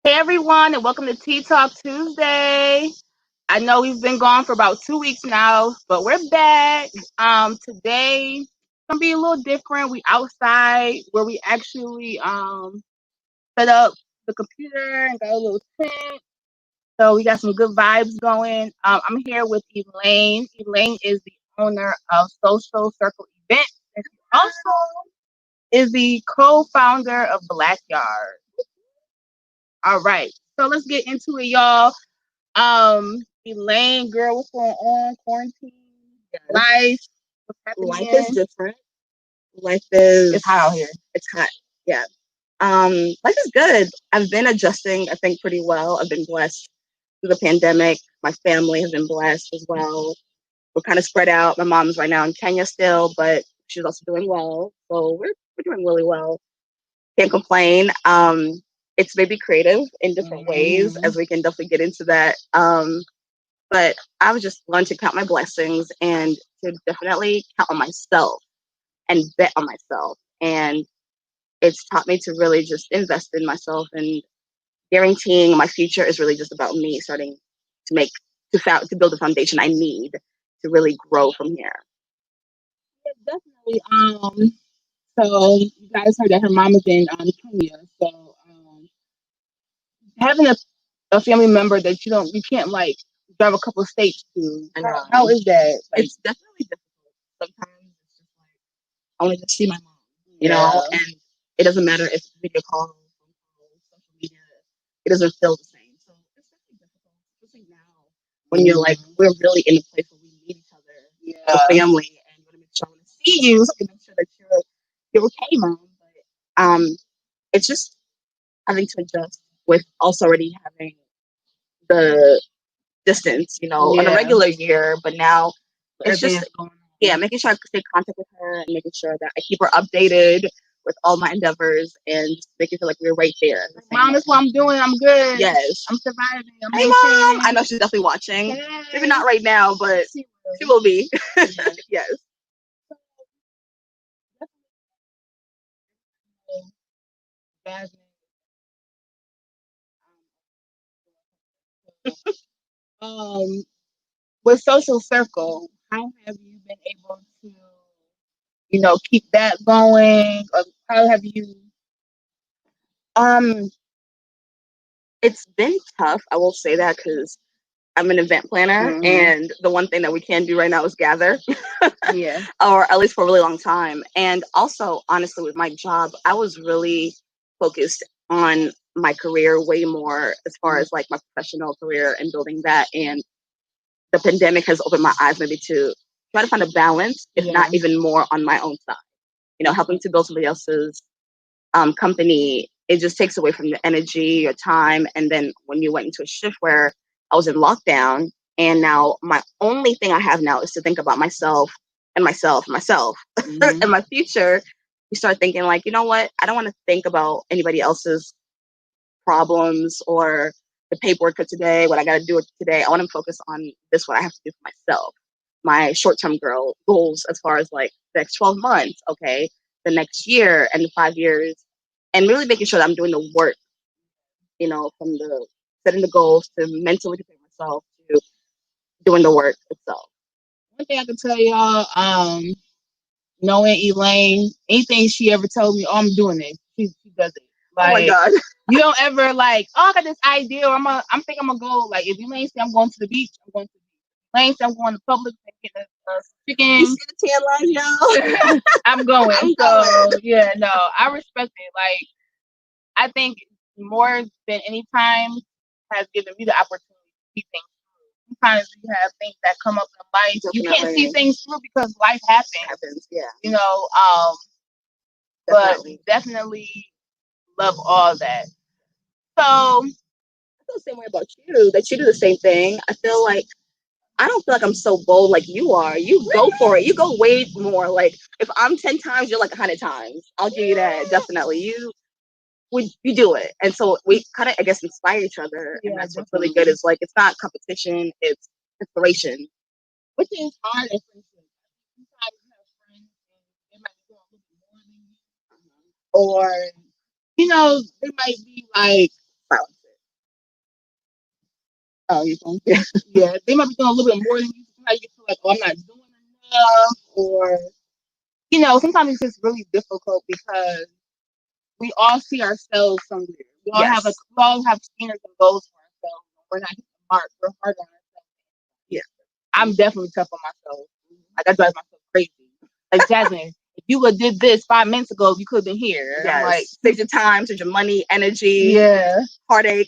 Hey everyone, and welcome to Tea Talk Tuesday. I know we've been gone for about 2 weeks now, but we're back. Today it's gonna be a little different. We outside where we actually set up the computer and got a little tent. So we got some good vibes going. I'm here with Elaine. Elaine is the owner of Social Circle Events, and she also is the co-founder of Black Yard. All right, so let's get into it, y'all. Elaine, girl, what's going on? Quarantine, life, what's happening? Life is different. Life is It's hot out here. it's hot. Yeah. Life is good. I've been adjusting, I think, pretty well. I've been blessed through the pandemic. My family has been blessed as well. We're kind of spread out. My mom's right now in Kenya still, but she's also doing well. So we're doing really well. Can't complain. It's maybe creative in different ways, as we can definitely get into that. But I was just learned to count my blessings and to definitely count on myself and bet on myself. And it's taught me to really just invest in myself, and guaranteeing my future is really just about me starting to make to build the foundation I need to really grow from here. Yeah, definitely. So you guys heard that her mom is in Kenya. So having a family member that you can't like drive a couple of states to. I know. How is that? Like, It's definitely difficult. Sometimes it's just like I want to just see my mom, you know, and it doesn't matter if it's video call, phone call, social media, it doesn't feel the same. So it's definitely difficult, especially now when you're like we're really in a place where we need each other, the family, and want to make sure I want to see you, so I can make sure that you're okay, mom. But it's just having to adjust with also already having the distance, on a regular year, but now it's just yeah, making sure I stay in contact with her and making sure that I keep her updated with all my endeavors and just making sure like we're right there. Mom, that's what I'm doing. I'm good. Yes. I'm surviving. I'm Hey mom, I know she's definitely watching. Yes. Maybe not right now, but she will be. Yes. Um, with Social Circle, how have you been able to, keep that going? Or how have you? Um, it's been tough. I will say that because I'm an event planner, and the one thing that we can do right now is gather. Yeah. Or at least for a really long time. And also, honestly, with my job, I was really focused on my career way more as far as like my professional career and building that. And the pandemic has opened my eyes maybe to try to find a balance, if not even more on my own side. Helping to build somebody else's company, it just takes away from your energy, your time. And then when you went into a shift where I was in lockdown, and now my only thing I have now is to think about myself and myself and myself and my future. You start thinking like, you know what? I don't want to think about anybody else's problems or the paperwork for today, what I got to do today. I want to focus on this, what I have to do for myself, my short-term goals as far as like the next 12 months, okay, the next year and the 5 years, and really making sure that I'm doing the work, from the setting the goals to mentally prepare myself to doing the work itself. One thing I can tell y'all, knowing Elaine, anything she ever told me, oh, I'm doing it. She does it. Like, oh my God. You don't ever like, oh, I got this idea, or I'm thinking I'm gonna go. Like, if Elaine say I'm going to the beach, I'm going to the beach. Elaine say I'm going to Publix and get a chicken. You see the tan lines, y'all? I'm going. So yeah, no, I respect it. Like, I think more than any time has given me the opportunity to see things through. Sometimes you have things that come up in life. You can't see things through because life happens. Yeah. But definitely love all that. So I feel the same way about you, that you do the same thing. I don't feel like I'm so bold like you are. You go for it. You go way more. Like if I'm 10 times, you're like 100 times. I'll give you that. Definitely. You do it. And so we kind of, I guess, inspire each other. And that's what's really good is like, it's not competition, it's inspiration. Which is hard at friendship. Sometimes you have friends and they might be doing a little bit more than you. Or, they might be like, Oh, you think? Yeah, they might be doing a little bit more than you. Sometimes you feel like, oh, I'm not doing enough, or sometimes it's just really difficult because we all see ourselves somewhere. We all have standards and goals for ourselves. We're not hitting the mark. We're hard on ourselves. Yeah, I'm definitely tough on myself. Like I drive myself crazy. Like Jasmine, if you would have did this 5 minutes ago, you could have been here. Yes. I'm like, save your time, save your money, energy, heartache.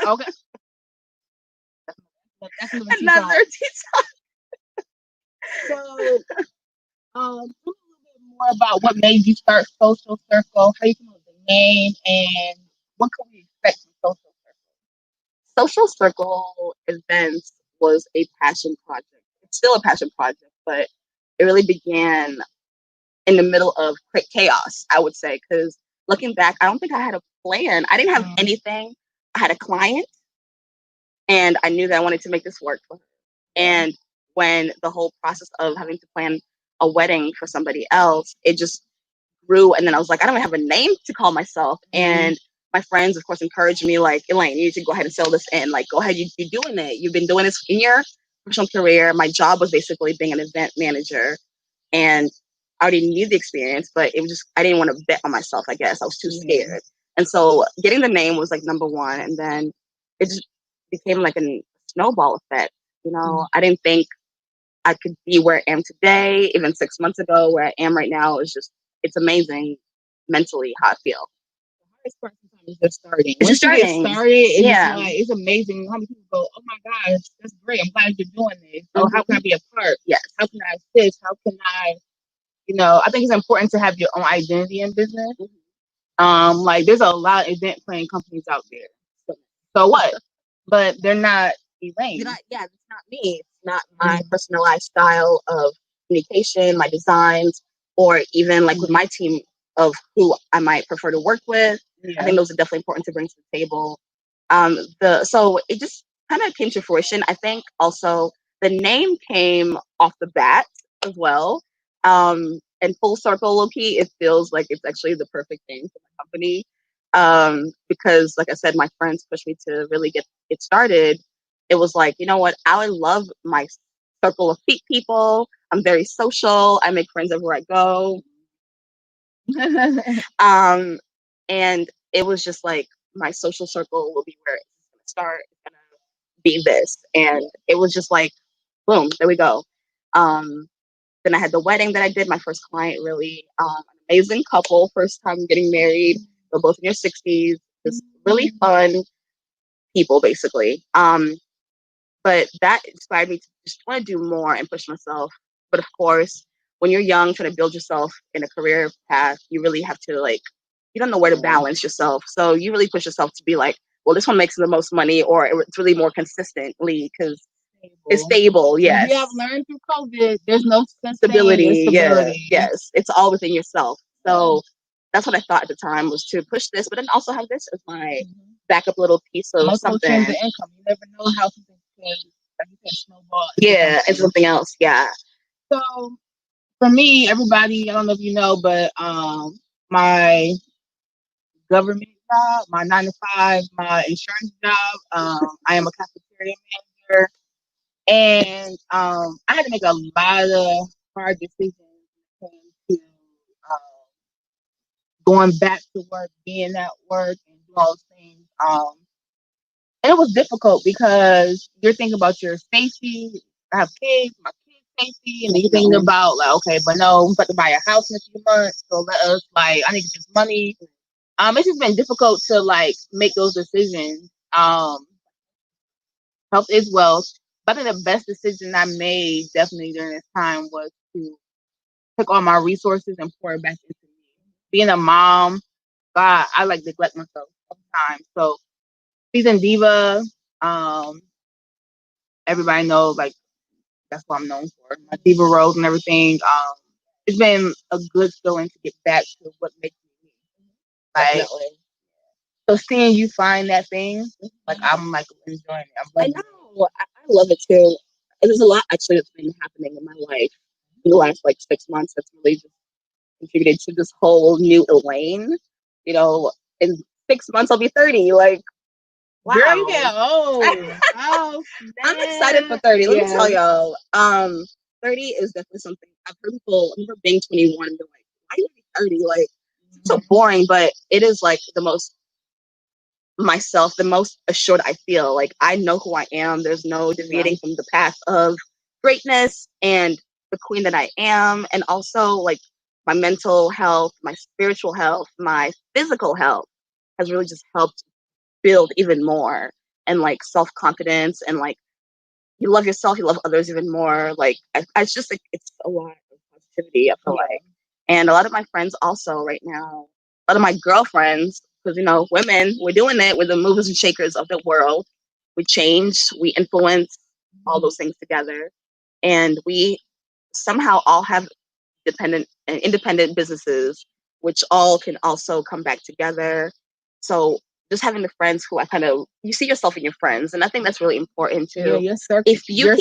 Okay. That's another tea Another talk. tea talk. So, tell me a little bit more about what made you start Social Circle, how you came up with the name, and what can we expect from Social Circle? Social Circle events was a passion project. It's still a passion project, but it really began in the middle of quick chaos, I would say, because looking back, I don't think I had a plan. I didn't have anything. I had a client, and I knew that I wanted to make this work for her. And when the whole process of having to plan a wedding for somebody else, it just grew. And then I was like, I don't have a name to call myself. And my friends, of course, encouraged me, like, Elaine, you need to go ahead and sell this in. Like, go ahead, you're doing it. You've been doing this in your professional career. My job was basically being an event manager. And I already knew the experience, but it was just, I didn't want to bet on myself, I guess. I was too scared. And so getting the name was like number one. And then it just became like a snowball effect. I didn't think I could be where I am today, even 6 months ago. Where I am right now is just, it's amazing mentally how I feel. The hardest part sometimes is just starting. Once you get started, it's amazing how many people go, oh my gosh, that's great. I'm glad you're doing this. So how can I be a part? Yes. How can I assist? How can I, I think it's important to have your own identity in business. Like there's a lot of event planning companies out there. So what? But they're not Elaine. It's not me. It's not my personalized style of communication, my designs, or even like with my team of who I might prefer to work with. I think those are definitely important to bring to the table. So it just kind of came to fruition. I think also the name came off the bat as well. And full circle, low key, it feels like it's actually the perfect name for my company. Because like I said, my friends pushed me to really get started. It was like, you know what? I love my circle of people. I'm very social. I make friends everywhere I go. And it was just like my social circle will be where it's gonna start. It's gonna be this, and it was just like, boom, there we go. Then I had the wedding that I did. My first client, really amazing couple, first time getting married. We're both in your 60s. Just really fun people, basically. But that inspired me to just want to do more and push myself. But of course, when you're young, trying to build yourself in a career path, you really have to you don't know where to balance yourself. So you really push yourself to be like, well, this one makes the most money, or it's really more consistently because it's stable. Yes. We have learned through COVID, there's no stability. Yeah. Yes. It's all within yourself. So that's what I thought at the time, was to push this, but then also have this as my backup little piece of something. Streams of income. You never know how something can snowball. Yeah, and something else. Yeah. So for me, everybody, I don't know if you know, but my government job, my 9 to 5, my insurance job, I am a cafeteria manager, and I had to make a lot of hard decisions when it came to going back to work, being at work, and doing all those things. And it was difficult because you're thinking about your safety. I have kids, my kids' safety, and then you're thinking about like, okay, but no, I'm about to buy a house in a few months, so let us I need to get this money. It's just been difficult to make those decisions. Health is wealth. But I think the best decision I made definitely during this time was to take all my resources and pour it back into me. Being a mom, God, I neglect myself sometimes. So season diva, everybody knows that's what I'm known for. My diva roles and everything. It's been a good feeling to get back to what makes me me. Definitely. So seeing you find that thing, I'm enjoying it. I know. I love it too. And there's a lot actually that's been happening in my life in the last 6 months that's really just contributed to this whole new Elaine. In 6 months I'll be 30. Wow. Girl, you get old. Oh, I'm excited for 30. Let me tell y'all. 30 is definitely something I've heard people. I remember being 21 and they're like, why are you 30? Like, it's so boring, but it is like the most myself, the most assured I feel. Like, I know who I am. There's no deviating from the path of greatness and the queen that I am. And also, like, my mental health, my spiritual health, my physical health has really just helped build even more, and like self-confidence, and like you love yourself, you love others even more. Like it's just like it's a lot of positivity, I feel like. And a lot of my friends also right now, a lot of my girlfriends, because women, we're doing it, we're the movers and shakers of the world. We change, we influence all those things together, and we somehow all have dependent and independent businesses, which all can also come back together. So just having the friends who you see yourself in your friends, and I think that's really important too. Yeah, your circle. If you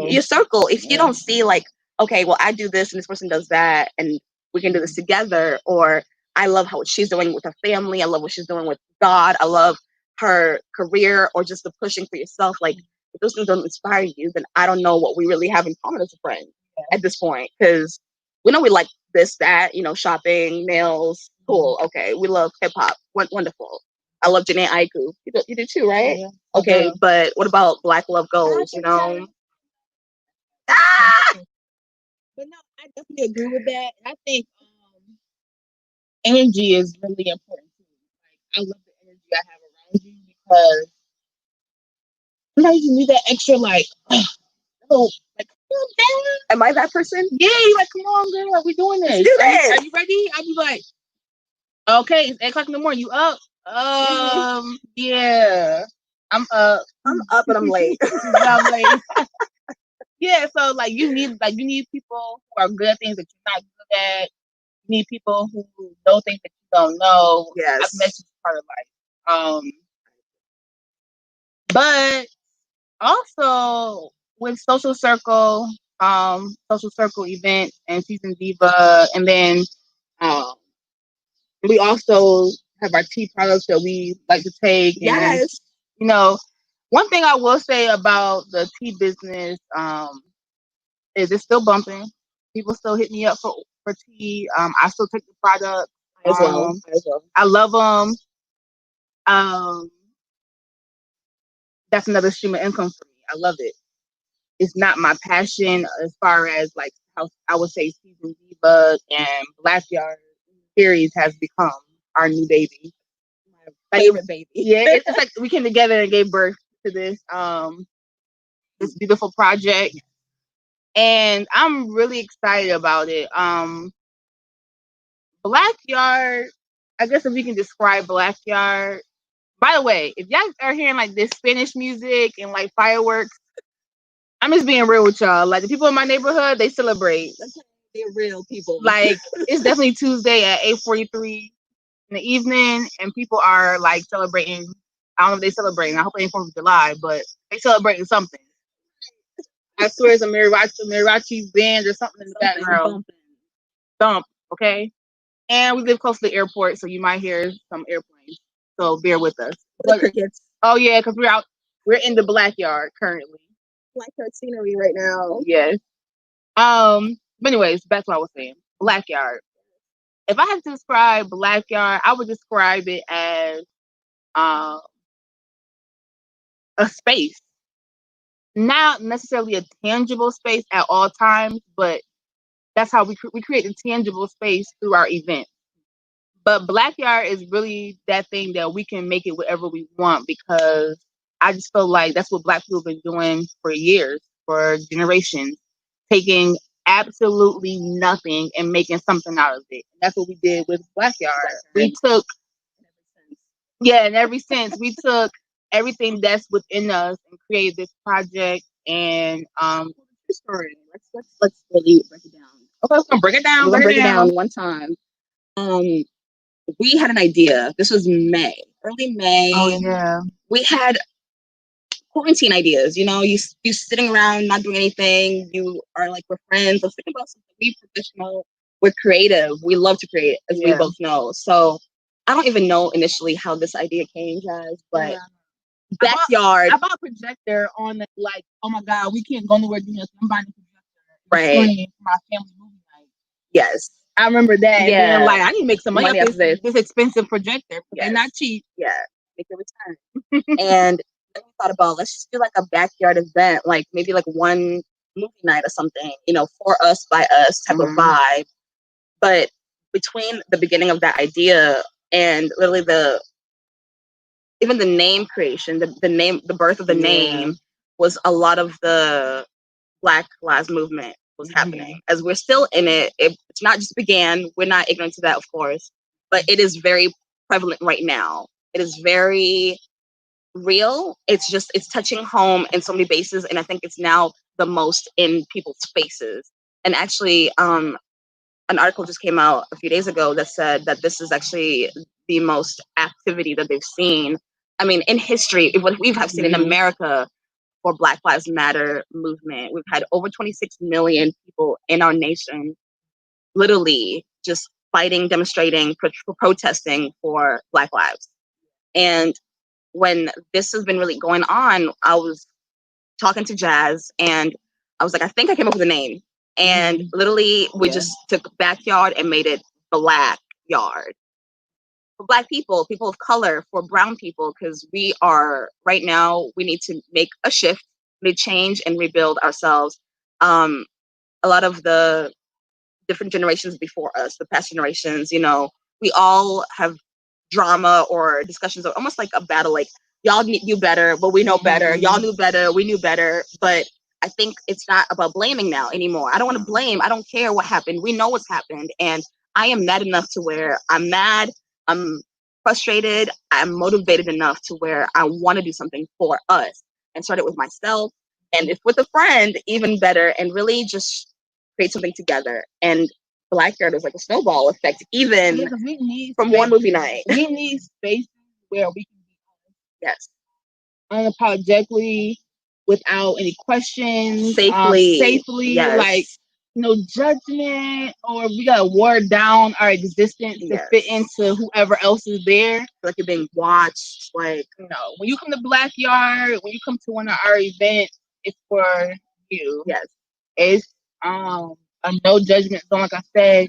your circle, if you don't see like, okay, well, I do this and this person does that, and we can do this together, or I love what she's doing with her family, I love what she's doing with God, I love her career, or just the pushing for yourself. Like, if those things don't inspire you, then I don't know what we really have in common as a friend at this point, because we know we like this, that, shopping, nails, cool. Okay. We love hip hop. Wonderful. I love Janae Aiku. You do too, right? Yeah. Okay. But what about Black Love Goals, Ah! But no, I definitely agree with that. And I think energy is really important too. Like, I love the energy I have around you, because sometimes you need that extra, like, oh, like, am I that person? Yeah, you're like, come on, girl, we doing this. Let's do this. Are you ready? I'll be like, okay, it's 8:00 in the morning. You up? Yeah, I'm up. I'm up, but I'm late. I'm late. Yeah, so like you need people who are good at things that you're not good at. You need people who know things that you don't know. Yes, I've met you part of life. But also with social circle event and season diva, and then we also have our tea products that we like to take. Yes. And one thing I will say about the tea business is it's still bumping. People still hit me up for tea. I still take the product as well. I love them. That's another stream of income for me. I love it. It's not my passion as far as like how I would say Season Diva and Black Yard series has become our new baby. My favorite baby. Yeah, it's like we came together and gave birth to this beautiful project. And I'm really excited about it. Black Yard, I guess if we can describe Black Yard. By the way, if y'all are hearing like this Spanish music and like fireworks, I'm just being real with y'all. Like the people in my neighborhood, they celebrate. They're real people. Like it's definitely Tuesday at 8:43 in the evening, and people are like celebrating. I don't know if they celebrating. I hope it ain't 4th of July, but they celebrating something. I swear it's a mariachi band or something in the background. Thump, okay? And we live close to the airport, so you might hear some airplanes. So bear with us. Crickets. Oh yeah, because we're in the Black Yard currently. Black Yard scenery right now. Yes. But anyways, back to what I was saying. Black Yard. If I had to describe Black Yard, I would describe it as a space. Not necessarily a tangible space at all times, but that's how we create a tangible space through our event. But Black Yard is really that thing that we can make it whatever we want, because I just feel like that's what Black people have been doing for years, for generations, taking absolutely nothing and making something out of it. That's what we did with Black Yard. We took, in every sense, we took everything that's within us and created this project. And story. Let's really break it down. Okay, we're gonna break it down. We're gonna break it down one time. We had an idea. This was early May. Oh yeah. We had quarantine ideas. You sitting around not doing anything. You are like, we're friends. Let's think about something. We're professional. We're creative. We love to create, as we both know. So I don't even know initially how this idea came, guys, but backyard. I bought a projector on the, like, oh my God, we can't go nowhere doing this. I'm buying a projector. Right. For my family movie night. Yes. I remember that. Yeah. And then, like, I need to make some money off this expensive projector. Yes. They're not cheap. Yeah. Make a return. And then we thought about, let's just do like a backyard event, like maybe like one movie night or something, you know, for us, by us type of vibe. But between the beginning of that idea and literally even the name creation, the birth of the name was a lot of the Black Lives Movement was happening. As we're still in it, it's not just began. We're not ignorant to that, of course, but it is very prevalent right now. It is very real. It's touching home in so many bases, and I think it's now the most in people's faces. And actually, an article just came out a few days ago that said that this is actually the most activity that they've seen. I mean, in history, what we have seen in America for Black Lives Matter movement. We've had over 26 million people in our nation literally just fighting, demonstrating, protesting for Black lives. And when this has been really going on, I was talking to Jazz and I was like, I think I came up with a name. And literally we just took backyard and made it Black Yard. For Black people, people of color, for brown people, because we are right now, we need to make a shift, we need to change and rebuild ourselves. A lot of the different generations before us, the past generations, you know, we all have drama or discussions, or almost like a battle, like y'all knew better, but we know better. Y'all knew better, we knew better. But I think it's not about blaming now anymore. I don't want to blame. I don't care what happened. We know what's happened. And I am mad enough to where I'm mad, I'm frustrated, I'm motivated enough to where I want to do something for us and start it with myself. And if with a friend, even better, and really just create something together. And Black Yard is like a snowball effect, even we need from one movie night. We need spaces where we can be yes, unapologetically, without any questions, safely, yes. Like no judgment, or we gotta water down our existence to fit into whoever else is there. Like you're being watched. Like, no, when you come to Black Yard, when you come to one of our events, it's for you. Yes, it's a no judgment zone, like I said.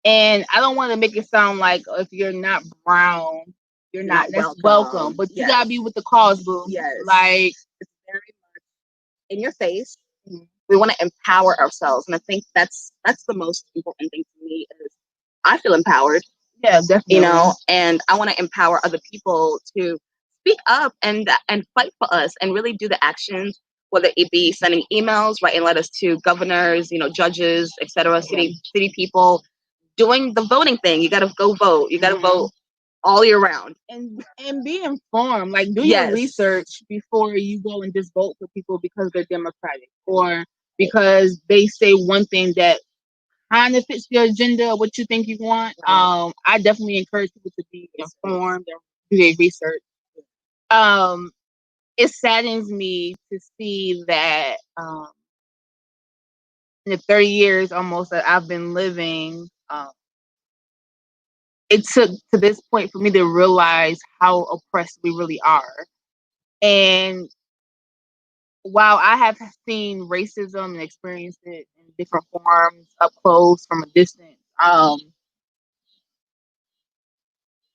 And I don't want to make it sound like if you're not brown, you're not welcome. But you gotta be with the cause, boo. Yes, like it's very much in your face. We want to empower ourselves, and I think that's the most important thing to me. Is I feel empowered. Yeah, definitely. You know, and I want to empower other people to speak up and fight for us, and really do the actions. Whether it be sending emails, writing letters to governors, you know, judges, etc., city people, doing the voting thing. You got to go vote. You got to vote all year round, and be informed. Like, do your research before you go and just vote for people because they're Democratic or because they say one thing that kind of fits your agenda, what you think you want. I definitely encourage people to be informed and do their research. It saddens me to see that in the 30 years almost that I've been living, it took to this point for me to realize how oppressed we really are. And while I have seen racism and experienced it in different forms, up close, from a distance,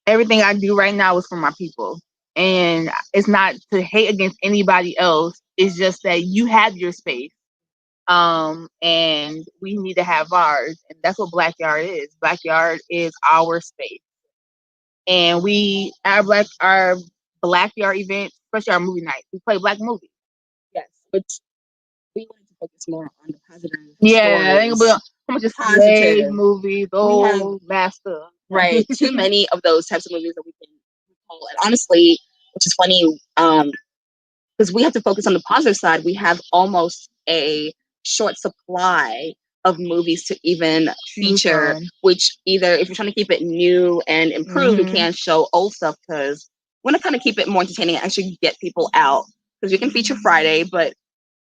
everything I do right now is for my people. And it's not to hate against anybody else. It's just that you have your space. And we need to have ours. And that's what Black Yard is. Black Yard is our space. And our Black Yard events, especially our movie nights, we play Black movies. Yes, which we wanted to focus more on the positive. Yeah, I think about how much positive movies, master. Right, too many of those types of movies that we can recall. And honestly, which is funny, because we have to focus on the positive side. We have almost a short supply of movies to even feature, which either if you're trying to keep it new and improved, you can't show old stuff because we want to kind of keep it more entertaining and actually get people out. Because we can feature Friday, but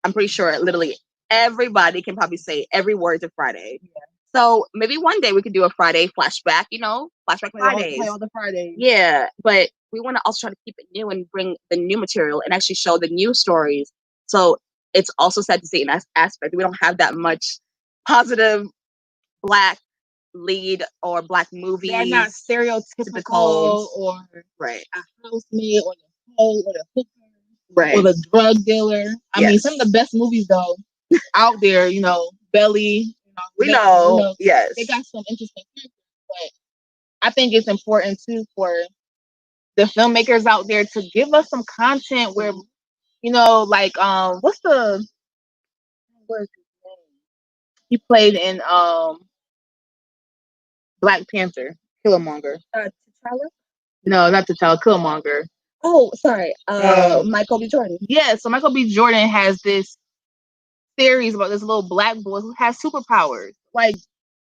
I'm pretty sure literally everybody can probably say every word to Friday. Yeah. So maybe one day we could do a Friday flashback, flashback Fridays. Play all the Fridays. Yeah, but we want to also try to keep it new and bring the new material and actually show the new stories. So it's also sad to see in that aspect. We don't have that much positive Black lead or Black movies. They're not stereotypical or right a housemaid or the hoe or the hooker right or the drug dealer. I mean, some of the best movies though out there, Belly. We know, yes, they got some interesting characters, but I think it's important too for the filmmakers out there to give us some content where, like what's his name? He played in Black Panther, Killmonger. T'Challa? No, not T'Challa, Killmonger. Oh, sorry. Michael B. Jordan. Yeah, so Michael B. Jordan has this series about this little black boy who has superpowers. Like,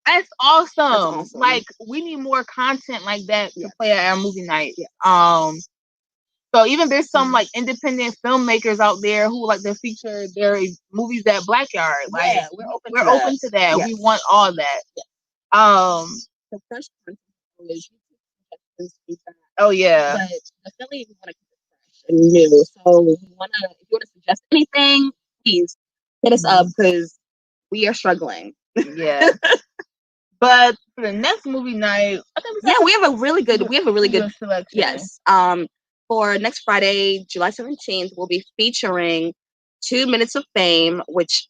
that's awesome. Like, we need more content like that to play at our movie night. So even there's some like independent filmmakers out there who like to feature their movies at Blackyard. Like, yeah, we're open to that. Yes. We want all that. Yes. The first one is oh yeah. But definitely we want to keep it fresh and new. So if you want to suggest anything, please hit us up because we are struggling. Yeah. But for the next movie night, I think we have a really good selection. Yes. For next Friday, July 17th, we'll be featuring 2 Minutes of Fame, which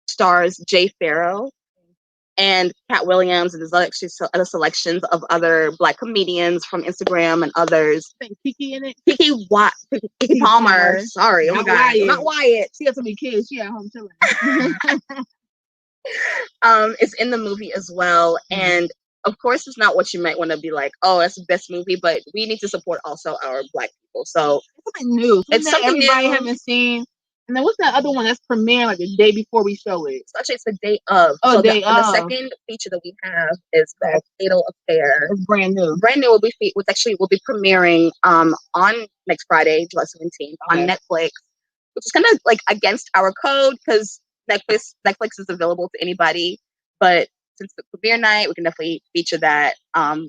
stars Jay Farrow and Cat Williams, and there's actually other selections of other Black comedians from Instagram and others. I think Kiki in it. Kiki Palmer. Sorry, oh my God, not Wyatt. She has so many kids. She at home chilling. It's in the movie as well, and of course, it's not what you might want to be like. Oh, that's the best movie, but we need to support also our Black people. So it's something new. It's something everybody haven't seen. And then what's that other one that's premiering like the day before we show it? So actually, it's the day of. Oh, so day of. The second feature that we have is called Fatal Affair. It's brand new. Brand new will be premiering on next Friday, July 17th, on Netflix, which is kind of like against our code because Netflix is available to anybody. But since the premiere night, we can definitely feature that for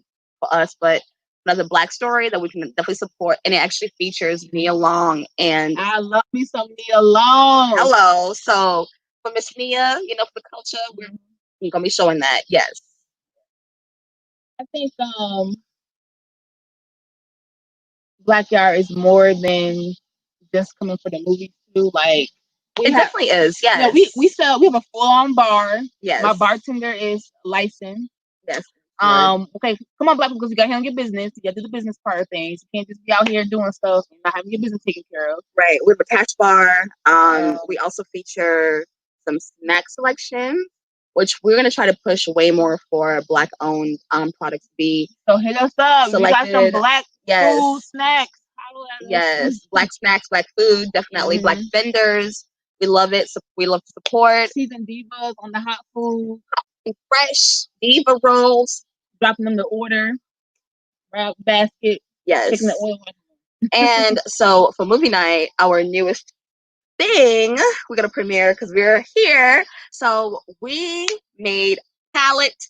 us. But another Black story that we can definitely support, and it actually features Nia Long, and I love me some Nia Long. Hello, so for Miss Nia, for the culture, we're gonna be showing that. Yes, I think Blackyard is more than just coming for the movie too. Like it definitely is. Yes, we have a full-on bar. Yes, my bartender is licensed. Yes. Okay, come on, Black people, because you gotta handle your business. You gotta do the business part of things. You can't just be out here doing stuff and not having your business taken care of. Right. We have a cash bar. We also feature some snack selections, which we're gonna try to push way more for Black-owned products to be. So hit us up. Selected. You got some Black food snacks. Yes, Black snacks, Black food, definitely Black vendors. We love it. So we love to support. Seasoned divas on the hot food. Fresh diva rolls. Dropping them the order. Wrap basket. Yes. Taking the oil. And so for movie night, our newest thing we're gonna premiere because we're here. So we made pallet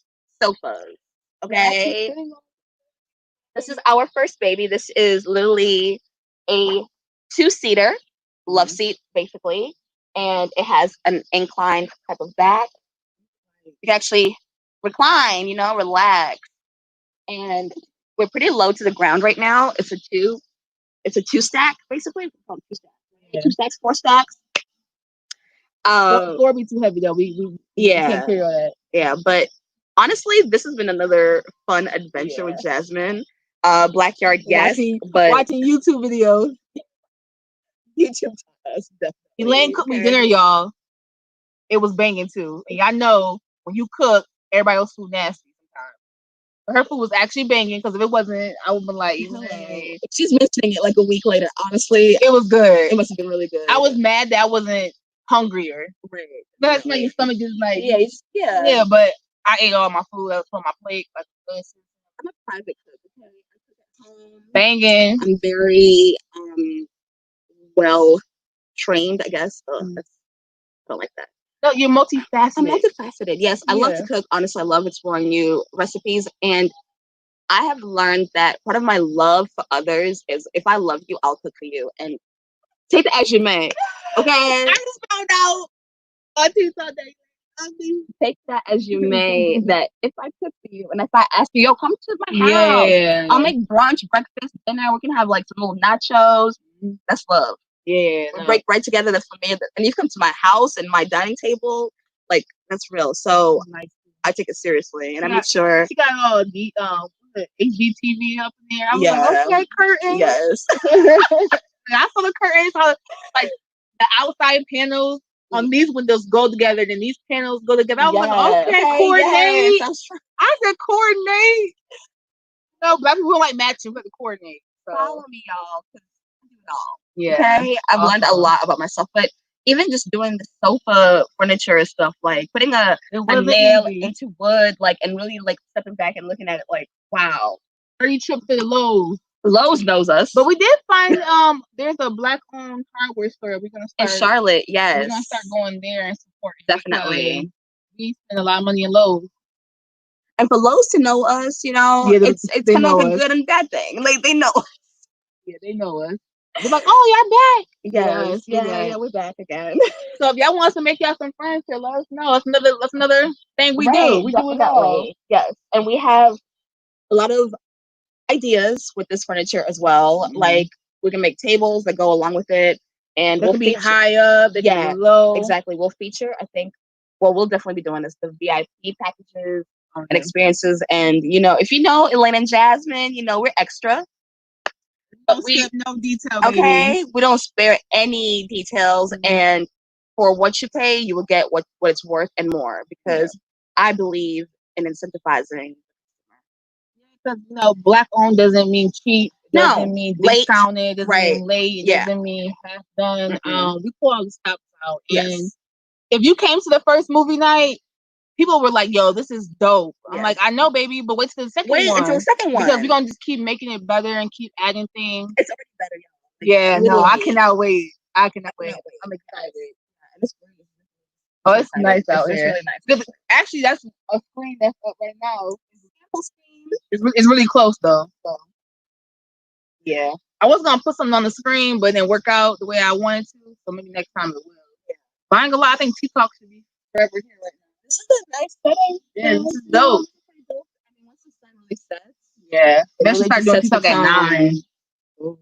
sofas. Okay. This is our first baby. This is literally a 2-seater love seat, basically. And it has an inclined type of back. You can actually recline, relax. And we're pretty low to the ground right now. It's a two stack, basically. Oh, 2 stacks. Yeah. 2 stacks, 4 stacks. 4 be too heavy though. We can't carry all that. Yeah, but honestly, this has been another fun adventure with Jasmine. Backyard, yes, but watching YouTube videos. YouTube us, definitely. Elaine cooked me dinner, y'all. It was banging too. And y'all know when you cook, everybody else food nasty sometimes. But her food was actually banging because if it wasn't, I would have been like, hey. She's mentioning it like a week later. Honestly, it was good. It must have been really good. I was mad that I wasn't hungrier. Right. That's like your stomach just like yeah. But I ate all my food. I was on my plate. Like, I'm a private cook. Okay? I cook at home. Banging. I'm very well trained, I guess. I don't like that. No, you're multifaceted. I'm multifaceted. Yes, I love to cook. Honestly, I love exploring new recipes, and I have learned that part of my love for others is if I love you, I'll cook for you, and take that as you may. Okay, I just found out on TikTok that take that as you may. That if I cook for you, and if I ask you, yo, come to my house, I'll make brunch, breakfast, dinner. We can have like some little nachos. That's love. Yeah, we break bread together. That's for me. And you come to my house and my dining table, like that's real. So I take it seriously, and I make sure she got all the HGTV up in there. I was like, okay, curtains. Yes. I saw the curtains, how like the outside panels on these windows go together, then these panels go together. I was like, okay, coordinate. Yes. I said coordinate. No, black people don't like matching, but the coordinate. So. Follow me, y'all. I do it all. Yeah. Okay. I've learned a lot about myself, but even just doing the sofa furniture stuff, like putting a nail into wood, like, and really like stepping back and looking at it, like, wow. 30 trip to the Lowe's. Lowe's knows us. But we did find there's a black-owned hardware store. We're gonna start in Charlotte. Yes, we're gonna start going there and supporting. Definitely. We spend a lot of money in Lowe's. And for Lowe's to know us, you know, it's kind of like a good and bad thing. Like they know us. Yeah, they know us. They're like, oh, y'all back. Yeah, we're back again. So if y'all want us to make y'all some furniture, let us know. That's another thing we do. We do it all. Yes, and we have a lot of ideas with this furniture as well. Like we can make tables that go along with it, and we'll be high up. They can be low. Exactly. We'll feature. I think. Well, we'll definitely be doing this. The VIP packages and experiences, and you know, if you know Elaine and Jasmine, you know we're extra. But we have no detail. Okay, we don't spare any details, and for what you pay, you will get what it's worth and more. Because I believe in incentivizing. Because black owned doesn't mean cheap. Doesn't mean discounted. Doesn't mean late. It doesn't mean half done. We pull all the stops out. And if you came to the first movie night, people were like, "Yo, this is dope." I'm like, "I know, baby, but wait till the second one. Wait until the second one because we're gonna just keep making it better and keep adding things. It's already better, y'all. Yeah, no, I cannot wait. I'm excited. Oh, it's nice out here. Really nice. Actually, that's a screen that's up right now. It's really close though. So yeah, I was gonna put something on the screen, but it didn't work out the way I wanted to. So maybe next time it will. Yeah. But I ain't gonna lie, I think TikTok should be forever here right now. This is a nice setting. Yeah, this is dope. I mean, once the sun really sets. Yeah, let's start doing TikTok at 9. Ooh,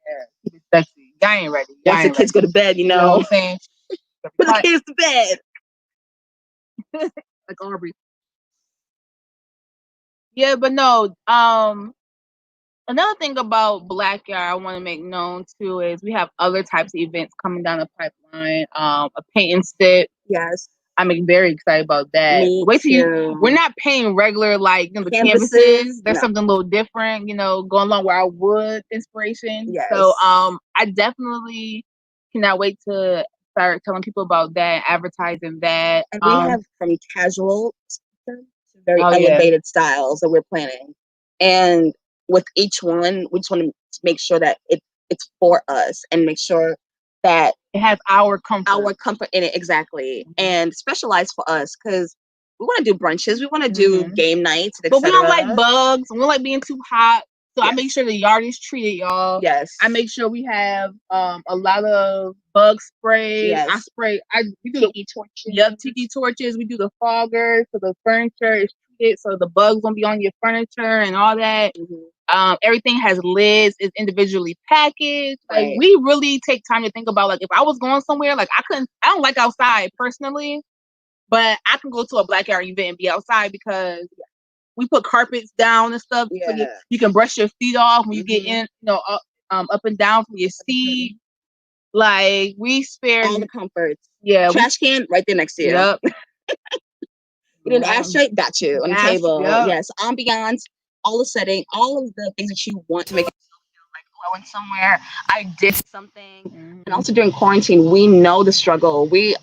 yeah, keep it sexy. Y'all ain't ready. Once the kids go to bed, you know what I'm saying. Put the kids to bed. Like Aubrey. Yeah, but no. Another thing about Black Yard I want to make known too is we have other types of events coming down the pipeline. A paint and sip. Yes. I'm very excited about that. Wait till we're not painting regular like the canvases. There's something a little different, going along with our wood inspiration. Yes. So I definitely cannot wait to start telling people about that, advertising that. And we have from casual to very elevated styles that we're planning. And with each one, we just want to make sure that it's for us and make sure that it has our comfort in it. Exactly. And specialized for us because we want to do brunches. We want to do game nights, but we don't like bugs. We don't like being too hot. So I make sure the yard is treated, y'all. Yes. I make sure we have a lot of bug spray. Yes. We do tiki torches. Yep, tiki torches. We do the foggers so the furniture is treated so the bugs won't be on your furniture and all that. Everything has lids, is individually packaged. Like we really take time to think about like if I was going somewhere, like I don't like outside personally, but I can go to a Black Yard event and be outside because we put carpets down and stuff. Yeah. So you can brush your feet off when you get in, up and down from your seat. Like we spare all the comforts. Yeah. Trash can right there next to you. Yep. You did an ashtray, got you on the table. Yep. Yes. Ambiance, all the setting, all of the things that you want to make it feel like, oh, I went somewhere, I did something. And also during quarantine, we know the struggle. We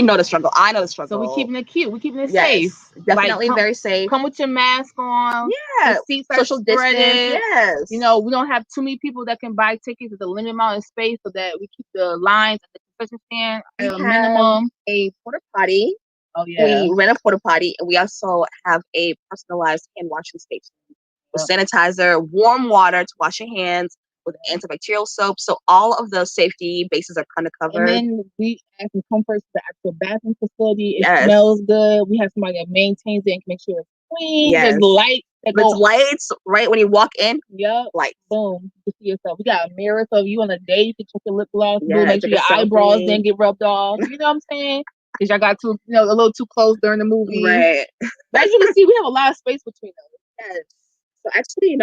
know the struggle. I know the struggle. So we're keeping it cute. We're keeping it safe. Definitely very safe. Come with your mask on. Yeah. The seats are social distance. Yes. We don't have too many people that can buy tickets. There's a limited amount of space so that we keep the lines and the concession stand? We A have minimum. a porta potty. Oh yeah. We rent a porta potty, and we also have a personalized hand washing station with sanitizer, warm water to wash your hands, with antibacterial soap. So all of the safety bases are kind of covered. And then we add some comforts to the actual bathroom facility. It smells good. We have somebody that maintains it and can make sure it's clean. Yes. There's lights that There's go. lights right when you walk in. Yep. Lights. Boom. You see yourself. We got a mirror, so if you on a date, you can check your lip gloss. Yeah, Make sure your eyebrows didn't get rubbed off. You know what I'm saying? Because y'all got too, a little too close during the movie. Right. But as you can see, we have a lot of space between us. Yes. So actually,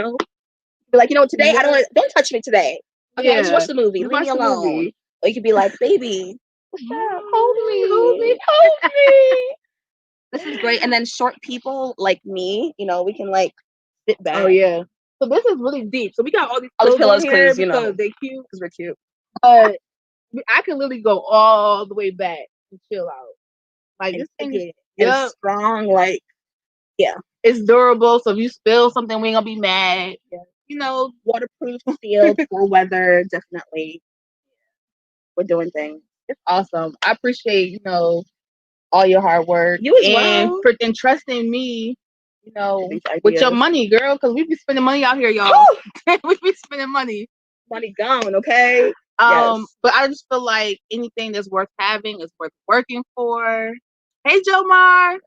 be like, today I don't touch me today. Okay, I just watch the movie. Leave me alone. Or you could be like, baby, hold me. This is great. And then short people like me, we can sit back. Oh yeah. So this is really deep. So we got all these pillows here because they're cute. Because we're cute. But I can literally go all the way back and chill out. Like this thing is strong. Yeah. It's durable. So if you spill something, we ain't gonna be mad. Yeah. Waterproof, sealed, cool weather, definitely. We're doing things. It's awesome. I appreciate, all your hard work. You as well. And trusting me, with your money, girl, because we be spending money out here, y'all. We be spending money. Money gone, okay? But I just feel like anything that's worth having is worth working for. Hey, Jomar.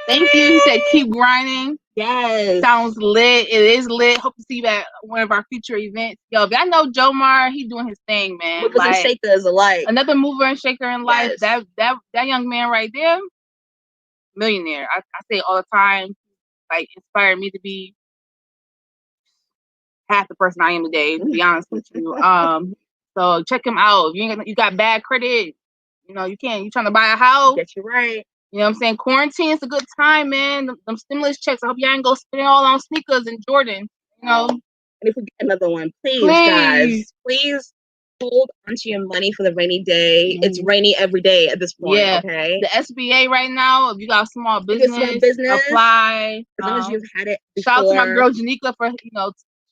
Thank you. He said, keep grinding. Yes. Sounds lit. It is lit. Hope to see you at one of our future events. Yo, if y'all know Jomar, he doing his thing, man. Movers and shakers alike. Another mover and shaker in life. That young man right there, millionaire. I say it all the time. Inspired me to be half the person I am today, to be honest with you. So check him out. If you got bad credit, you trying to buy a house. Get you right. You know what I'm saying? Quarantine is a good time, man. Them stimulus checks. I hope y'all ain't go spend it all on sneakers and Jordan. And if we get another one, please, guys, please hold onto your money for the rainy day. Mm-hmm. It's rainy every day at this point. Yeah. Okay. The SBA right now, if you got a small business, apply. As long as you've had it before. Shout out to my girl Janika for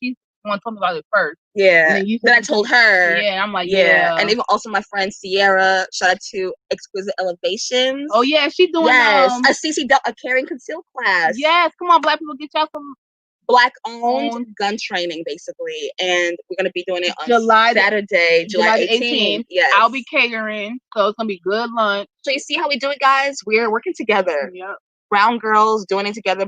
she's the one told me about it first. Yeah. And then I told her. Yeah, I'm like, yeah. And even also my friend Sierra. Shout out to Exquisite Elevations. Oh yeah, she doing a CC a Carry and Conceal class. Yes, come on, Black people, get y'all some Black-owned gun training, basically, and we're gonna be doing it on Saturday, July 18th. Yes, I'll be catering, so it's gonna be good lunch. So you see how we do it, guys? We're working together. Yep. Brown girls doing it together,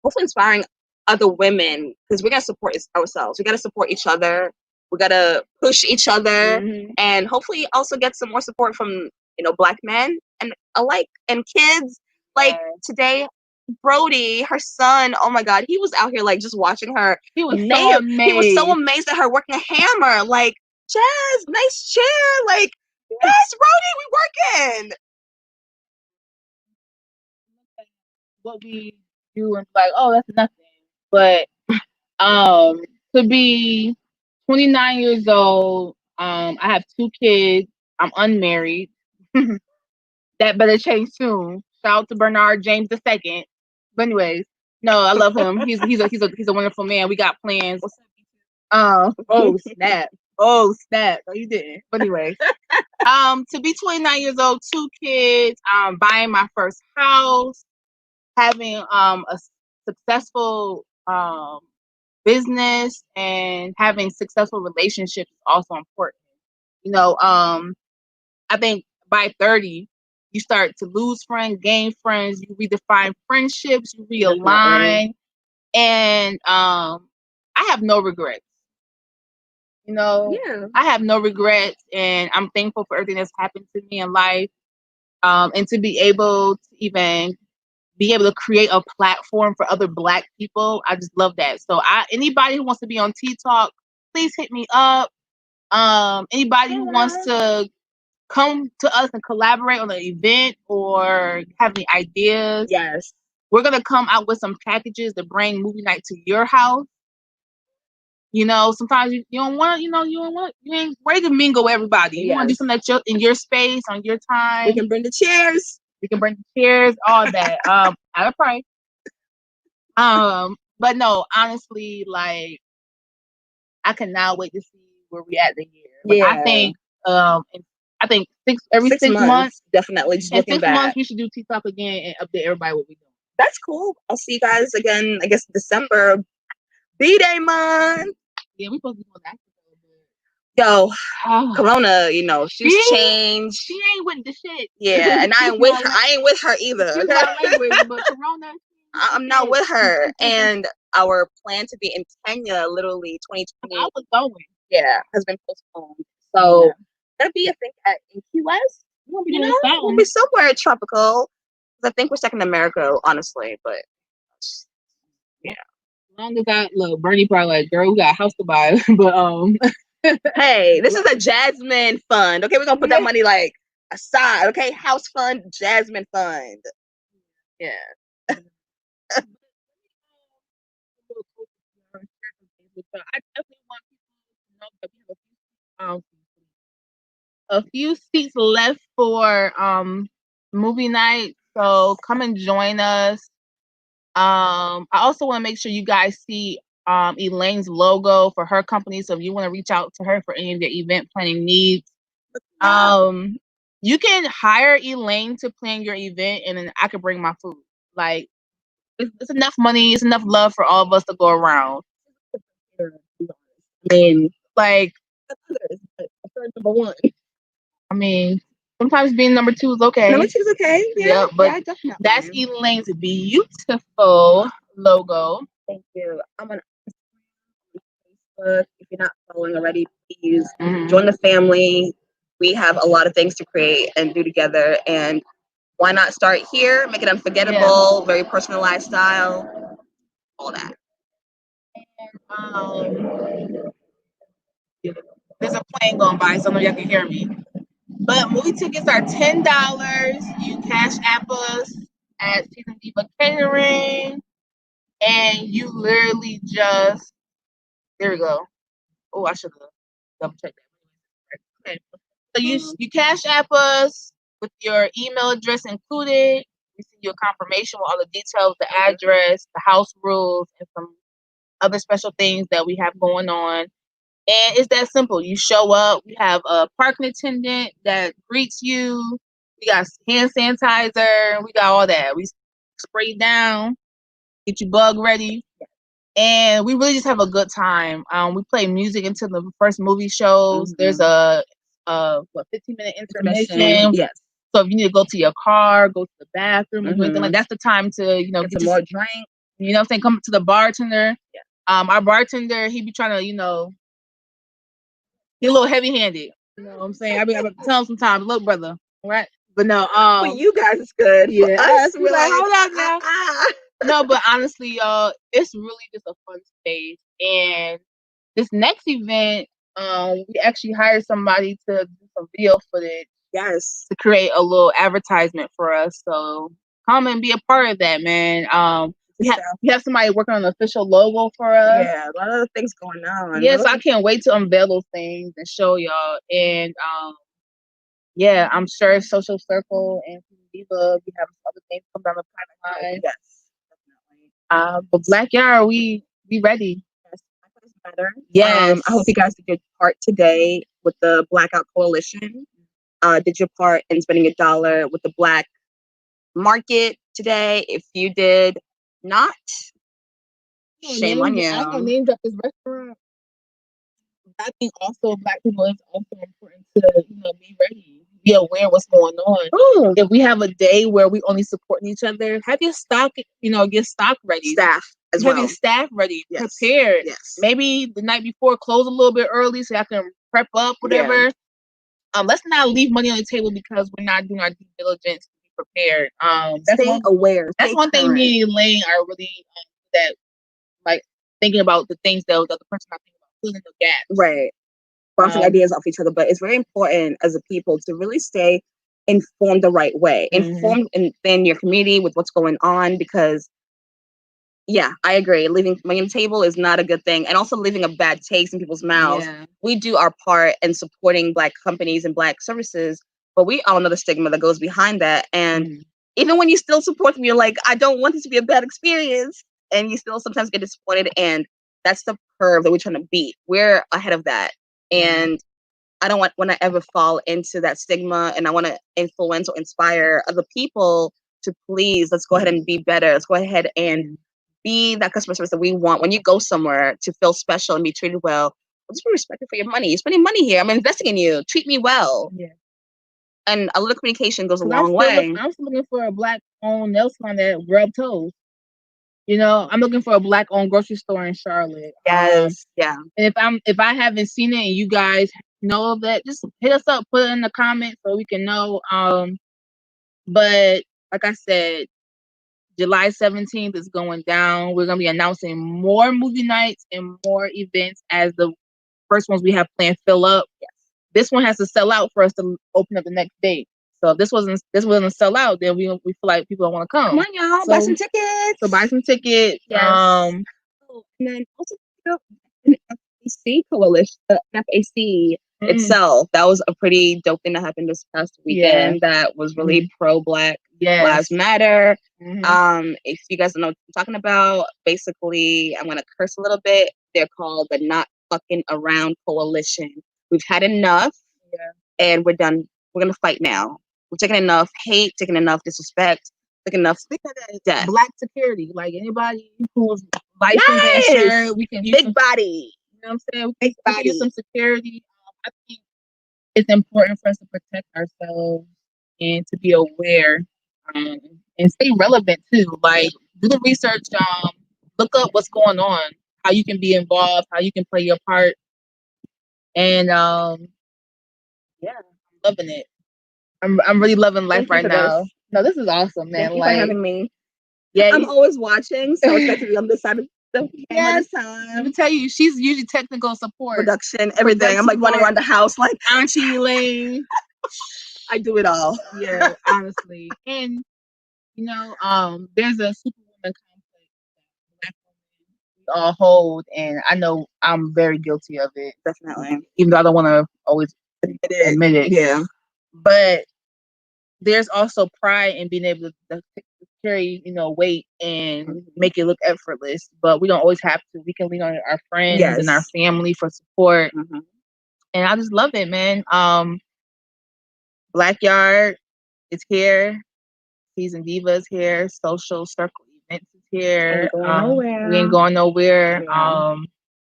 hopefully inspiring other women, because we gotta support ourselves. We gotta support each other. We gotta push each other, and hopefully also get some more support from Black men and alike and kids. Today. Brody, her son, oh my God, he was out here just watching her. He was so amazed. He was so amazed at her working a hammer. Jazz, nice chair. Yes, Brody, we working. What we do and oh, that's nothing. But to be 29 years old, I have 2 kids. I'm unmarried. That better change soon. Shout out to Bernard James II. But anyways, no, I love him. He's a wonderful man. We got plans. Oh snap! Oh snap! No, you didn't. But anyway, to be 29 years old, 2 kids, buying my first house, having a successful business, and having successful relationships is also important. I think by 30. You start to lose friends, gain friends, you redefine friendships, you realign. And I have no regrets. I have no regrets, and I'm thankful for everything that's happened to me in life. And to be able to even be able to create a platform for other Black people, I just love that. So anybody who wants to be on Tea Talk, please hit me up. Anybody who wants to come to us and collaborate on an event or have any ideas. Yes. We're going to come out with some packages to bring movie night to your house. Sometimes you don't want, you ain't ready to mingle with everybody. You want to do something in your space, on your time. We can bring the chairs. All that. At a price. But no, honestly, I cannot wait to see where we at the year. Like, I think every 6 months, definitely. Just in looking 6 back. months we should do TikTok again and update everybody what we doing. That's cool. I'll see you guys again, I guess, December. B-Day month. Yeah, we supposed to be going back. Yo, Corona, she's changed. She ain't with the shit. Yeah, and I ain't with her. I ain't with her either. She's not language, but Corona. I'm not with her. And our plan to be in Kenya, literally 2020. I was going. Yeah, has been postponed. So that'll be, I think, in Key West. We'll be somewhere tropical. I think we're stuck in America, honestly. But yeah. As long as I look, Bernie probably like, girl, we got a house to buy. But hey, this is a Jasmine fund. Okay, we're gonna put that money like aside. Okay, house fund, Jasmine fund. Yeah. I definitely want people to know that we have a few seats left for movie night. So come and join us. I also want to make sure you guys see Elaine's logo for her company. So if you want to reach out to her for any of your event planning needs, you can hire Elaine to plan your event, and then I can bring my food. Like, it's enough money, it's enough love for all of us to go around. I mean, like, number one. I mean, sometimes being number two is okay. Number two is okay. Yeah, but definitely. That's Elaine's beautiful logo. Thank you. I'm on Facebook. If you're not following already, please join the family. We have a lot of things to create and do together, and why not start here? Make it unforgettable, very personalized style, all that. And, there's a plane going by, so I know y'all can hear me. But movie tickets are $10. You cash app us at Season Diva Catering, and you literally just, there we go. Oh, I should have double checked that. Okay. So you cash app us with your email address included. We send you a confirmation with all the details, the address, the house rules, and some other special things that we have going on. And it's that simple. You show up. We have a parking attendant that greets you. We got hand sanitizer. We got all that. We spray down, get you bug ready. And we really just have a good time. We play music until the first movie shows. There's a 15-minute intermission. Yes. So if you need to go to your car, go to the bathroom, or anything like, that's the time to get some more drink. You know what I'm saying? Come to the bartender. Yeah. Our bartender, he be trying to he a little heavy-handed. You know what I'm saying? I be tell him sometimes, look, brother, right? But no, for you guys it's good. Yeah, for us, we're like, hold on now. No, but honestly, y'all, it's really just a fun space. And this next event, we actually hired somebody to do some video footage. Yes. To create a little advertisement for us. So come and be a part of that, man. We have somebody working on an official logo for us. Yeah, a lot of things going on. Yes, I can't wait to unveil those things and show y'all. And yeah, I'm sure Social Circle and Diva, we have other things come down the pipeline. Yes, definitely. But Black Yard, we ready. Yes, better. Yes. I hope you guys did your part today with the Blackout Coalition. Did your part in spending $1 with the Black market today. If you did not, shame on you. I'm gonna name drop this restaurant. I think also Black people is also important to be ready, be aware of what's going on. Ooh. If we have a day where we only supporting each other, have your stock, your stock ready. Staff as well. Have your staff ready, yes. Prepared. Yes. Maybe the night before, close a little bit early so I can prep up, whatever. Yeah. Let's not leave money on the table because we're not doing our due diligence to be prepared. Stay aware. That's one thing me and Elaine are really that like thinking about the things that the other person not thinking about, filling the gaps. Right. Bouncing ideas off each other. But it's very important as a people to really stay informed the right way. Informed in your community with what's going on, because yeah, I agree. Leaving money on the table is not a good thing. And also leaving a bad taste in people's mouths. Yeah. We do our part in supporting Black companies and Black services, but we all know the stigma that goes behind that. And even when you still support them, you're like, I don't want this to be a bad experience. And you still sometimes get disappointed. And that's the curve that we're trying to beat. We're ahead of that. And I don't want to ever fall into that stigma, and I want to influence or inspire other people to please, let's go ahead and be better. Let's go ahead and be that customer service that we want when you go somewhere, to feel special and be treated well. Just be respected for your money. You're spending money here. I'm investing in you. Treat me well. Yeah. And a little communication goes a long way. I'm still looking for a black-owned nail salon that rub toes. You know, I'm looking for a black-owned grocery store in Charlotte. Yes, yeah. And if I haven't seen it and you guys know of that, just hit us up, put it in the comments so we can know. But like I said, July 17th is going down. We're gonna be announcing more movie nights and more events as the first ones we have planned fill up. Yes. This one has to sell out for us to open up the next date. So if this wasn't sell out, then we feel like people don't want to come. Come on, y'all, buy some tickets. So buy some tickets. Yes. And then also an FAC coalition, FAC itself. That was a pretty dope thing that happened this past weekend. That was really pro Black Lives Matter. If you guys don't know what I'm talking about, basically, I'm gonna curse a little bit. They're called the Not Fucking Around Coalition. We've had enough, and we're done. We're gonna fight now. We're taking enough hate, taking enough disrespect, taking enough death. Black security, like anybody who's licensed and insured, we can use big body. You know what I'm saying? We can use some security. I think it's important for us to protect ourselves and to be aware, and stay relevant too. Like, do the research, look up what's going on, how you can be involved, how you can play your part, and yeah, I'm loving it. I'm really loving life right now. No, this is awesome, man. Thank you for having me. Yeah, I'm always watching, so excited to be on this side of the camera this time. Let me tell you, she's usually technical support, production, everything. I'm like running around the house like Auntie Elaine. I do it all. Yeah, honestly. And you know, there's a superwoman complex that Black women all hold, and I know I'm very guilty of it. Definitely. Even though I don't want to always admit it. Yeah. But there's also pride in being able to carry, weight and make it look effortless. But we don't always have to. We can lean on our friends and our family for support. And I just love it, man. Blackyard is here. Peas and Divas here. Social Circle Events is here. We ain't going nowhere. Yeah.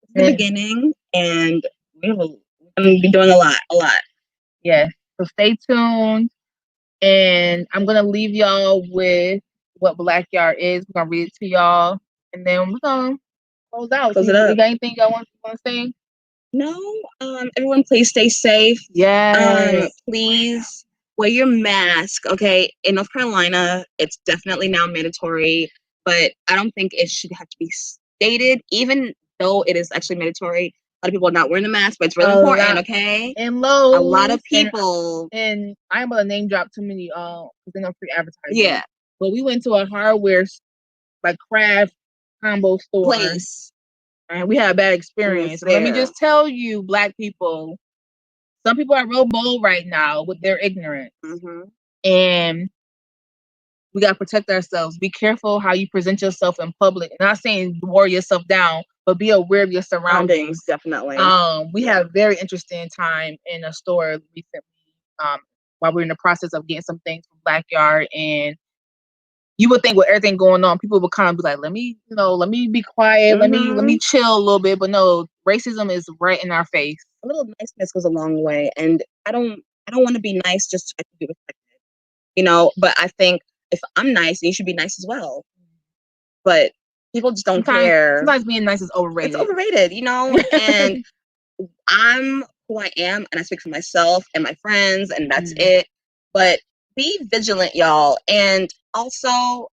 It's the beginning, and we're gonna be doing a lot. Yeah. So stay tuned. And I'm gonna leave y'all with what Blackyard is. We're gonna read it to y'all, and then we're gonna close out. Close it up. You got anything y'all want to say? No. Everyone, please stay safe. Yeah. Please wear your mask. Okay. In North Carolina, it's definitely now mandatory, but I don't think it should have to be stated, even though it is actually mandatory. A lot of people are not wearing the mask, but it's really important, okay? And low. A lot of people. And I'm gonna name drop too many because they're not free advertising. Yeah. But we went to a hardware like craft combo store place, and we had a bad experience. Let me just tell you, Black people, some people are real bold right now with their ignorance. And we gotta protect ourselves. Be careful how you present yourself in public. I'm not saying wear yourself down, but be aware of your surroundings. Definitely. We had a very interesting time in a store recently, while we were in the process of getting some things from Blackyard, and you would think with everything going on, people would kind of be like, let me be quiet, let me chill a little bit. But no, racism is right in our face. A little niceness goes a long way, and I don't want to be nice just to be respected, but I think if I'm nice, you should be nice as well. But people just don't care. Sometimes being nice is overrated. It's overrated, and I'm who I am, and I speak for myself and my friends, and that's it. But be vigilant, y'all. And also,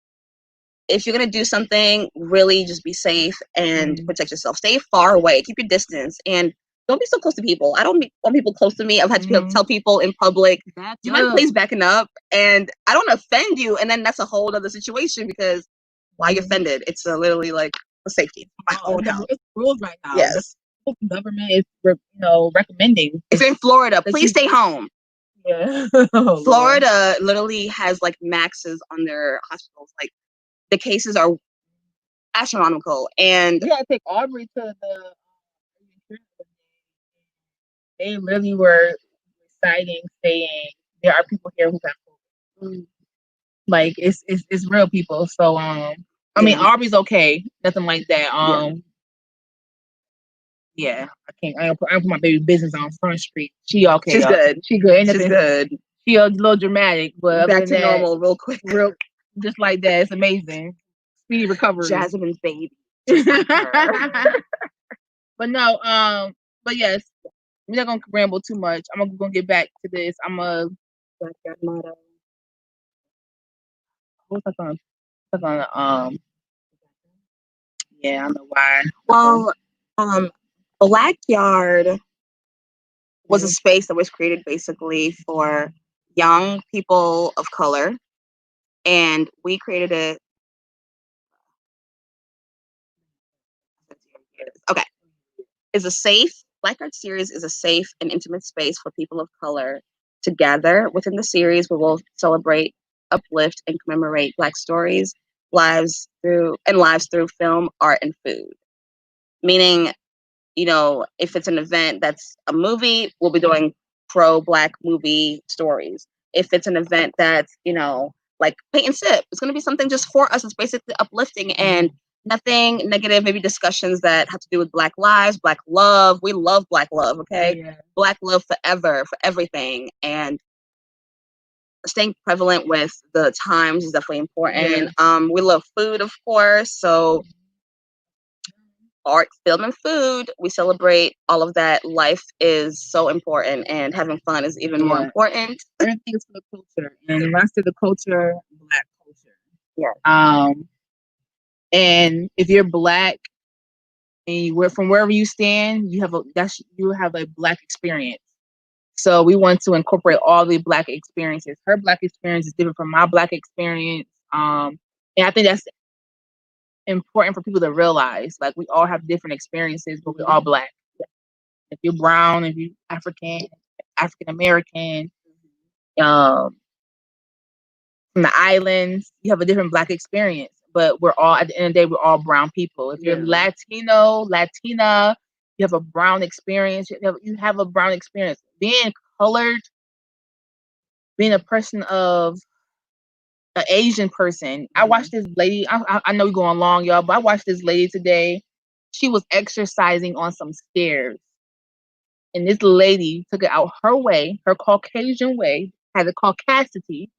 if you're going to do something, really just be safe and protect yourself. Stay far away. Keep your distance. And don't be so close to people. I don't want people close to me. I've had to tell people in public, do you mind please backing up? And I don't offend you. And then that's a whole other situation, because why are you offended? It's literally like a safety. It's rules right now. Yes. The government is, recommending. If you're in Florida, please stay home. Yeah. Florida literally has like maxes on their hospitals. Like, the cases are astronomical, and we gotta take Aubrey to the they really were citing, saying there are people here who got COVID. Like it's real people. So I mean Aubrey's okay, nothing like that. Yeah, I don't put my baby business on Front Street. She okay. She's good. She good. Ain't She's nothing, good. she a little dramatic, but back to normal real quick. Just like that. It's amazing. Speedy recovery. Jasmine's baby. Just like her. But no, but yes, we're not gonna ramble too much. I'm gonna get back to this. I'm a Black Godmother. What's that on? Yeah, I don't know why. Well, Blackyard was a space that was created basically for young people of color, and we created it. Okay, Blackyard series is a safe and intimate space for people of color to gather. Within the series, we will celebrate, uplift, and commemorate Black stories, lives through film, art, and food. Meaning, if it's an event that's a movie, we'll be doing pro-Black movie stories. If it's an event that's, like Paint and Sip, it's going to be something just for us. It's basically uplifting and nothing negative, maybe discussions that have to do with Black lives, Black love. We love Black love, okay? Yeah. Black love forever, for everything. And staying prevalent with the times is definitely important. Yeah. We love food, of course. So art, film, and food, we celebrate all of that. Life is so important, and having fun is even more important. Everything is for the culture, and the rest of the culture, Black culture. Yeah. And if you're Black and from wherever you stand, you have a Black experience. So we want to incorporate all the Black experiences. Her Black experience is different from my Black experience. And I think that's important for people to realize. Like, we all have different experiences, but we're all Black. If you're brown, if you're African American, from the islands, you have a different Black experience. But we're all, at the end of the day, we're all brown people. If you're Latino, Latina, you have a brown experience. You have a brown experience. Being colored, being a person of an Asian person. I watched this lady. I know we're going long, y'all, but I watched this lady today. She was exercising on some stairs, and this lady took it out her way, her Caucasian way, had the caucasity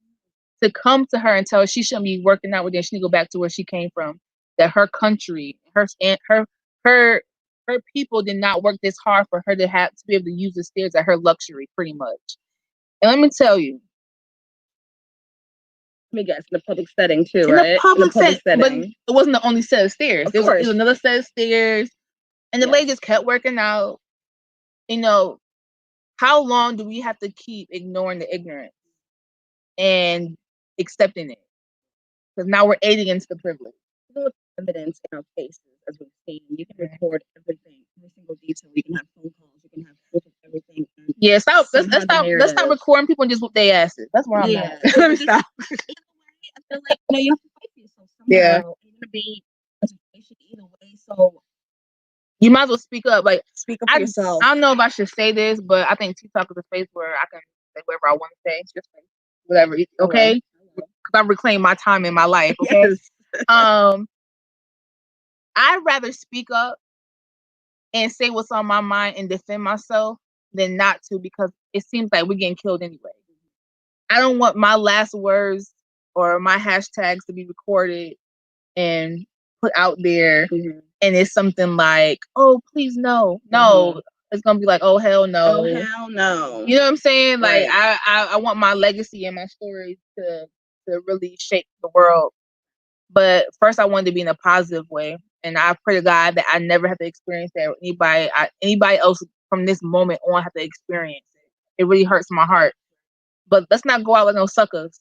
to come to her and tell her she shouldn't be working out with them. She need to go back to where she came from. That her country, her people did not work this hard for her to be able to use the stairs at her luxury, pretty much. And let me tell you. Let me guess, in a public setting too, right? In a public setting. But it wasn't the only set of stairs. There was another set of stairs. And the lady just kept working out. How long do we have to keep ignoring the ignorance and accepting it? Because now we're aiding into the privilege. With evidence in our cases, as we've seen, you can record everything, every single detail. You can have phone calls. You can have proof of everything. Yeah, stop. Let's stop recording people and just whoop their asses. That's where I'm at. Let me stop. I feel like you have to fight for yourself somehow. Yeah, you're gonna be a situation either way. So you might as well speak up. Like, speak up for yourself. I don't know if I should say this, but I think TikTok is a space where I can say whatever I want to say. Just whatever. Okay. Because I reclaim my time in my life. Okay. Yes. I'd rather speak up and say what's on my mind and defend myself than not to, because it seems like we're getting killed anyway. I don't want my last words or my hashtags to be recorded and put out there, and it's something like, "Oh, please no." It's gonna be like, "Oh, hell no." Oh, hell no. You know what I'm saying? Right. Like, I want my legacy and my stories to really shape the world. But first, I wanted to be in a positive way, and I pray to God that I never have to experience that, or anybody else from this moment on have to experience it. It really hurts my heart. But let's not go out like no suckers.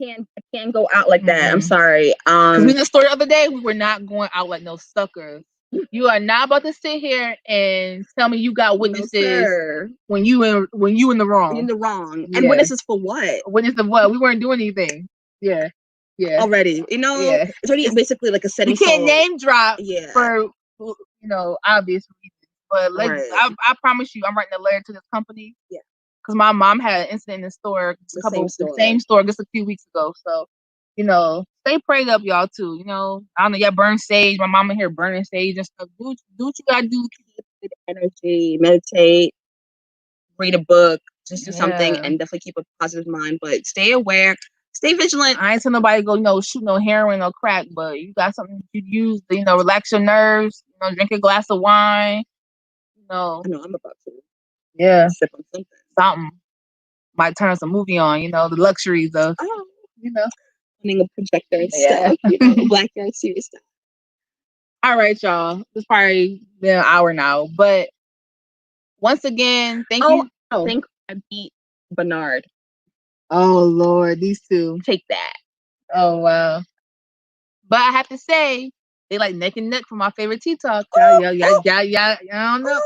I can't go out like that. I'm sorry. Because we did a story the other day. We were not going out like no suckers. You are not about to sit here and tell me you got witnesses when you in the wrong. You're in the wrong. Yeah. And witnesses for what? Witnesses of what? We weren't doing anything. Yeah. Already, it's already basically like a setting. You can't name drop for obvious reasons. But I promise you, I'm writing a letter to this company. Yeah. Because my mom had an incident in the store, the same store just a few weeks ago. So, stay prayed up, y'all, too. I don't know, y'all burn sage. My mama here burning sage and stuff. Do what you gotta do. Keep good energy, meditate, read a book, just do something, and definitely keep a positive mind. But stay aware, stay vigilant. I ain't tell nobody go, shoot no heroin or crack, but you got something you use to, relax your nerves. Drink a glass of wine. I know I'm about to. Yeah. Sip on something. Something. Might turn some movie on, the luxuries of, running a projector and stuff, black girl serious stuff. All right, y'all. It's probably been an hour now, but once again, thank you. I think I beat Bernard. Oh, Lord, these two. Take that. Oh, wow. But I have to say, they like neck and neck for my favorite TeaJas. Yeah, I don't know.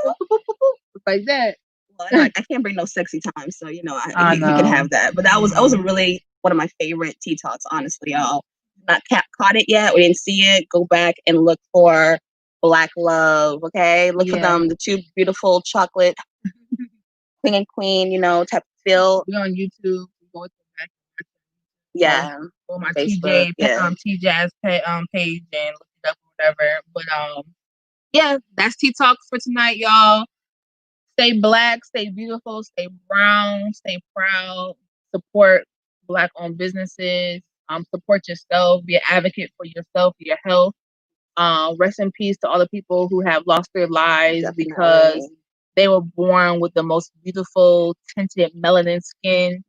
Like that. Well, I can't bring no sexy time, so you can have that. But that was really one of my favorite TeaJas, honestly, y'all. Not caught it yet. We didn't see it. Go back and look for Black Love. Okay, look for them. The two beautiful chocolate king and queen. Type of feel. We're on YouTube. Go back. Yeah. On my Facebook, TeaJas page and look it up or whatever. But yeah, that's Tea Talk for tonight, y'all. Stay Black, stay beautiful, stay brown, stay proud. Support Black-owned businesses. Support yourself. Be an advocate for yourself, for your health. Rest in peace to all the people who have lost their lives because they were born with the most beautiful tinted melanin skin,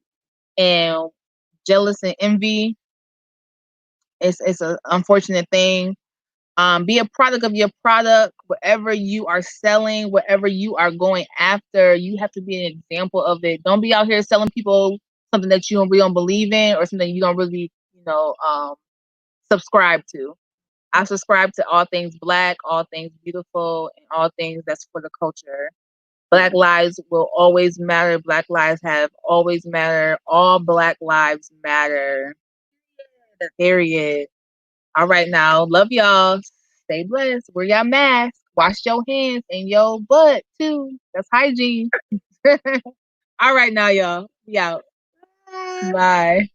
and jealous and envy. It's an unfortunate thing. Be a product of your product. Whatever you are selling, whatever you are going after, you have to be an example of it. Don't be out here selling people something that you really don't believe in or something you don't really, subscribe to. I subscribe to all things Black, all things beautiful, and all things that's for the culture. Black lives will always matter. Black lives have always mattered. All Black lives matter. Period. All right, now. Love y'all. Stay blessed. Wear your mask. Wash your hands and your butt, too. That's hygiene. All right, now, y'all. We out. Bye.